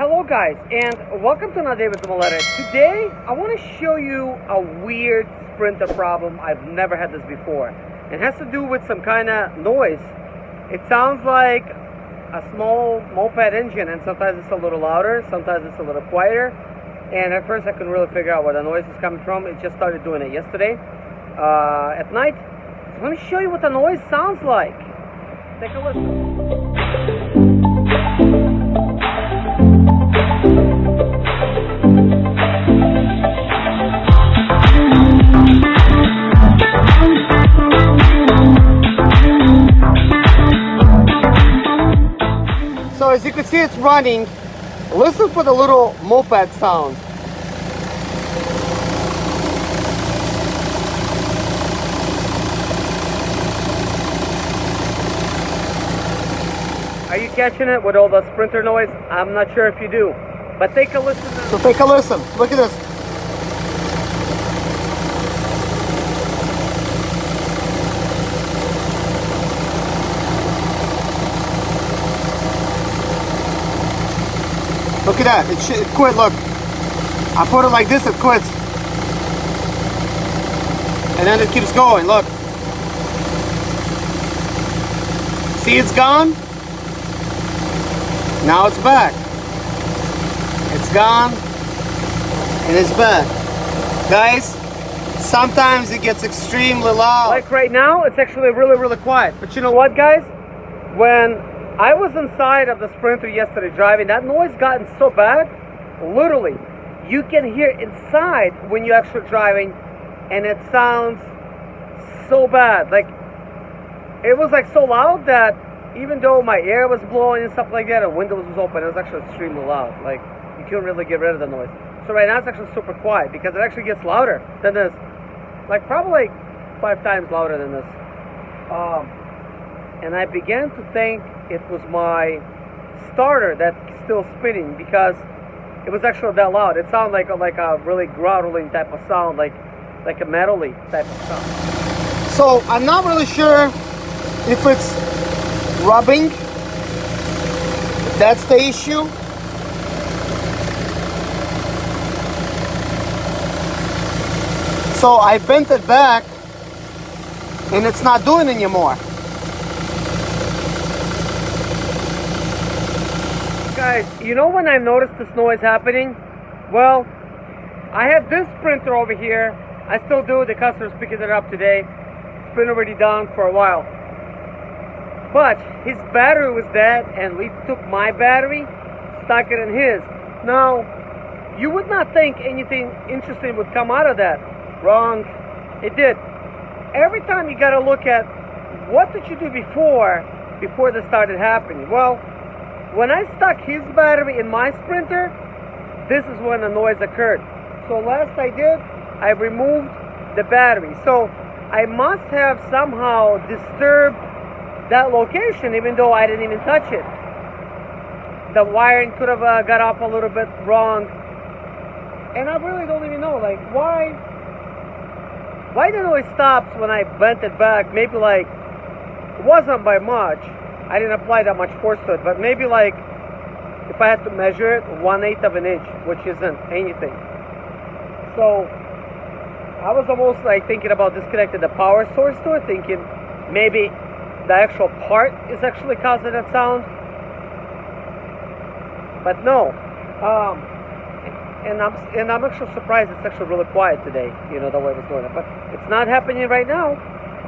Hello guys, and welcome to another day with Resonator. Today I want to show you a weird Sprinter problem. I've never had this before. It has to do with some kind of noise. It sounds like a small moped engine, and sometimes it's a little louder, sometimes it's a little quieter. And at first I couldn't really figure out where the noise is coming from. It just started doing it yesterday at night. So let me show you what the noise sounds like. Take a listen. So as you can see, it's running. Listen for the little moped sound. Are you catching it with all the Sprinter noise? I'm not sure if you do, but take a listen. So take a listen. Look at this. Look at that. It quit. Look. I put it like this, it quits. And then it keeps going. Look. See, it's gone. Now it's back. It's gone. And it's back. Guys, sometimes it gets extremely loud. Like right now, it's actually really quiet. But you know what, guys? When I was inside of the Sprinter yesterday driving, that noise gotten so bad, literally, you can hear inside when you're actually driving, and it sounds so bad. Like, it was like so loud that even though my air was blowing and stuff like that, and windows was open, it was actually extremely loud. Like, you couldn't really get rid of the noise. So right now it's actually super quiet because it actually gets louder than this. Like, probably 5 times louder than this. And I began to think it was my starter that's still spinning because it was actually that loud. It sounded like a really growling type of sound, like a metally type of sound. So I'm not really sure if it's rubbing. That's the issue. So I bent it back and it's not doing it anymore. Guys, you know when I noticed this noise happening? Well, I have this Sprinter over here. I still do. The customer's picking it up today. It's been already down for a while. But his battery was dead, and we took my battery, stuck it in his. Now, you would not think anything interesting would come out of that. Wrong. It did. Every time you gotta look at what did you do before this started happening. Well, when I stuck his battery in my Sprinter, this is when the noise occurred. So last I did, I removed the battery. So I must have somehow disturbed that location, even though I didn't even touch it. The wiring could have got up a little bit wrong, and I really don't even know, like, why the noise stops when I bent it back. Maybe like it wasn't by much. I didn't apply that much force to it, but maybe like if I had to measure it, 1/8 of an inch, which isn't anything. So I was almost like thinking about disconnecting the power source to it, thinking maybe the actual part is actually causing that sound, but no. And I'm actually surprised it's actually really quiet today. You know, the way it was going. But it's not happening right now.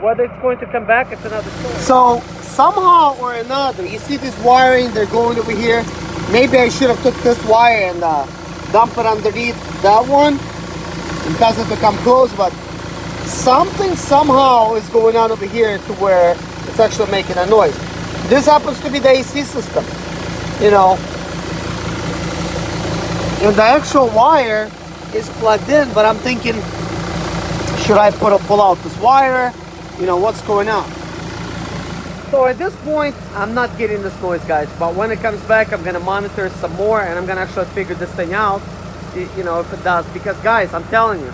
Whether it's going to come back, it's another story. So somehow or another, you see this wiring, they're going over here. Maybe I should have took this wire and dump it underneath that one. It doesn't come close, but something somehow is going on over here to where it's actually making a noise. This happens to be the AC system, you know. And the actual wire is plugged in, but I'm thinking, should I pull out this wire? You know, what's going on? So at this point, I'm not getting this noise, guys. But when it comes back, I'm gonna monitor some more, and I'm gonna actually figure this thing out. You know, if it does, because guys, I'm telling you.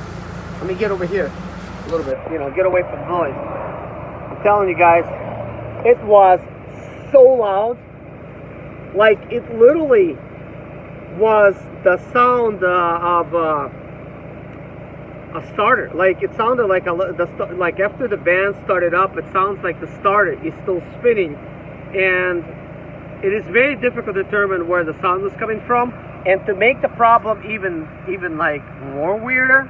Let me get over here a little bit. You know, get away from the noise. I'm telling you guys, it was so loud. Like, it literally was the sound of a starter. Like it sounded like like after the van started up, it sounds like the starter is still spinning, and it is very difficult to determine where the sound was coming from. And to make the problem even like more weirder,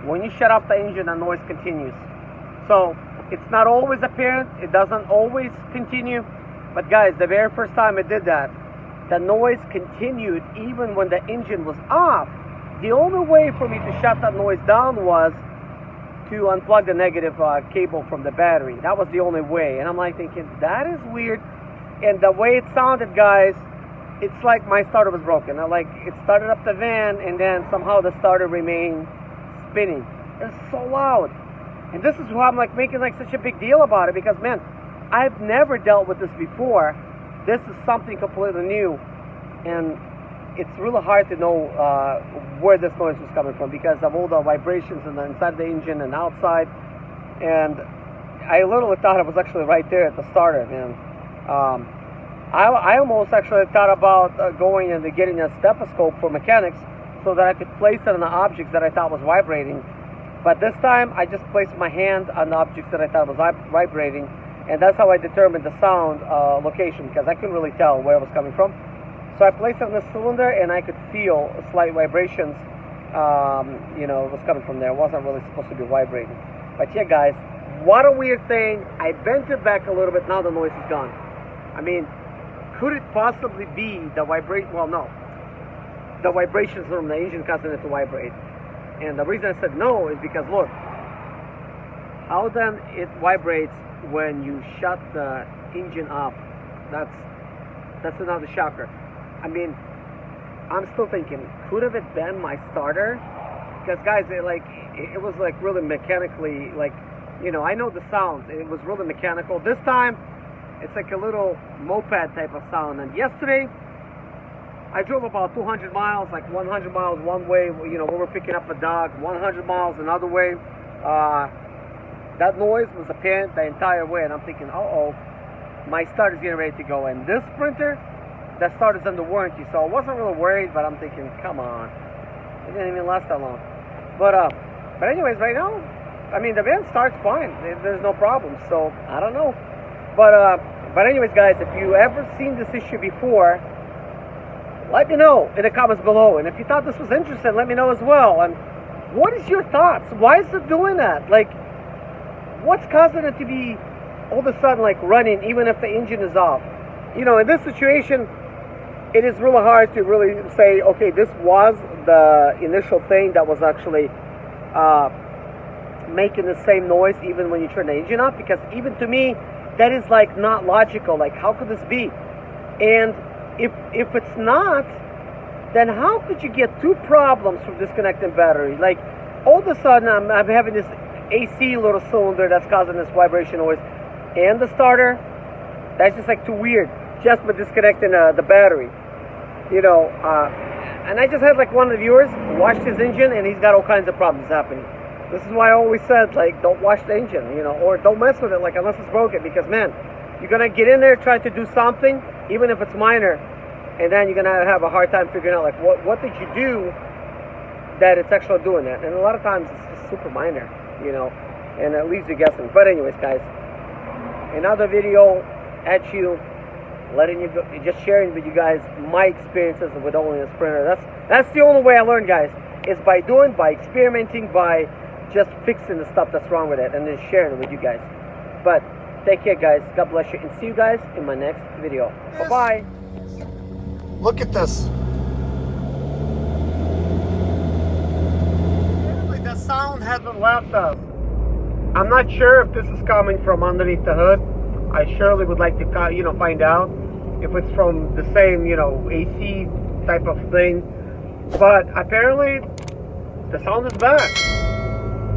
when you shut off the engine, the noise continues. So it's not always apparent, it doesn't always continue, but guys, the very first time it did that, the noise continued even when the engine was off. The only way for me to shut that noise down was to unplug the negative cable from the battery. That was the only way. And I'm like thinking, that is weird. And the way it sounded, guys, it's like my starter was broken. Like it started up the van and then somehow the starter remained spinning. It's so loud. And this is why I'm like making like such a big deal about it, because man, I've never dealt with this before. This is something completely new, and it's really hard to know where this noise was coming from because of all the vibrations in the inside of the engine and outside. And I literally thought it was actually right there at the starter, man. I almost actually thought about going and getting a stethoscope for mechanics so that I could place it on the objects that I thought was vibrating. But this time I just placed my hand on the objects that I thought was vibrating, and that's how I determined the sound location, because I couldn't really tell where it was coming from. So I placed it on the cylinder and I could feel slight vibrations. You know, it was coming from there. It wasn't really supposed to be vibrating. But yeah, guys, what a weird thing. I bent it back a little bit, now the noise is gone. I mean, could it possibly be the vibration? Well, no. The vibrations from the engine causing it to vibrate. And the reason I said no is because, look, how then it vibrates when you shut the engine off. That's another shocker. I mean, I'm still thinking, could have it been my starter? Because guys, it was like really mechanically, like, you know, I know the sounds. It was really mechanical. This time, it's like a little moped type of sound. And yesterday, I drove about 200 miles, like 100 miles one way. You know, we were picking up a dog. 100 miles another way. That noise was apparent the entire way, and I'm thinking, uh-oh, my starter's getting ready to go. And this Sprinter, the starter's under warranty, so I wasn't really worried, but I'm thinking, come on, it didn't even last that long. But anyways, right now, I mean, the van starts fine. There's no problem, so I don't know. But anyways, guys, if you ever seen this issue before, let me know in the comments below. And if you thought this was interesting, let me know as well. And what is your thoughts? Why is it doing that? Like, what's causing it to be all of a sudden like running even if the engine is off? You know, in this situation, it is really hard to really say, okay, this was the initial thing that was actually making the same noise even when you turn the engine off, because even to me, that is like not logical. Like, how could this be? And if it's not, then how could you get two problems from disconnecting battery? Like, all of a sudden I'm having this AC little cylinder that's causing this vibration noise, and the starter, that's just like too weird, just by disconnecting the battery, you know. And I just had like one of the viewers watch his engine, and he's got all kinds of problems happening. This is why I always said, like, don't wash the engine, you know, or don't mess with it, like, unless it's broken, because man, you're gonna get in there trying to do something, even if it's minor, and then you're gonna have a hard time figuring out like what did you do that it's actually doing that. And a lot of times it's just super minor, you know, and it leaves you guessing. But anyways, guys, another video at you, letting you go, just sharing with you guys my experiences with owning a Sprinter. That's the only way I learn, guys, is by experimenting, by just fixing the stuff that's wrong with it, and then sharing it with you guys. But take care, guys. God bless you, and see you guys in my next video. Bye-bye. Look at this. The sound hasn't left us. I'm not sure if this is coming from underneath the hood. I surely would like to, you know, find out if it's from the same, you know, AC type of thing. But apparently, the sound is back.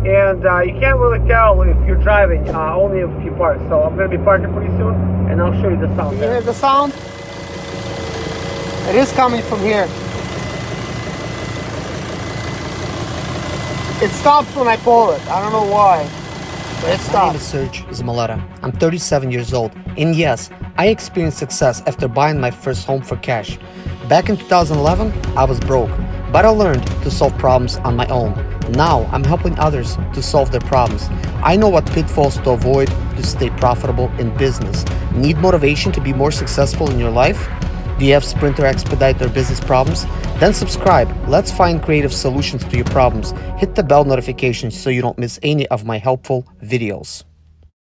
And you can't really tell if you're driving, only a few parts. So I'm going to be parking pretty soon, and I'll show you the sound. You hear the sound? It is coming from here. It stops when I pull it. I don't know why, but it stops. My name is Serge Zmaleta. I'm 37 years old, and yes, I experienced success after buying my first home for cash. Back in 2011, I was broke, but I learned to solve problems on my own. Now I'm helping others to solve their problems. I know what pitfalls to avoid to stay profitable in business. Need motivation to be more successful in your life? Do you have Sprinter expedite or business problems? Then subscribe. Let's find creative solutions to your problems. Hit the bell notification so you don't miss any of my helpful videos.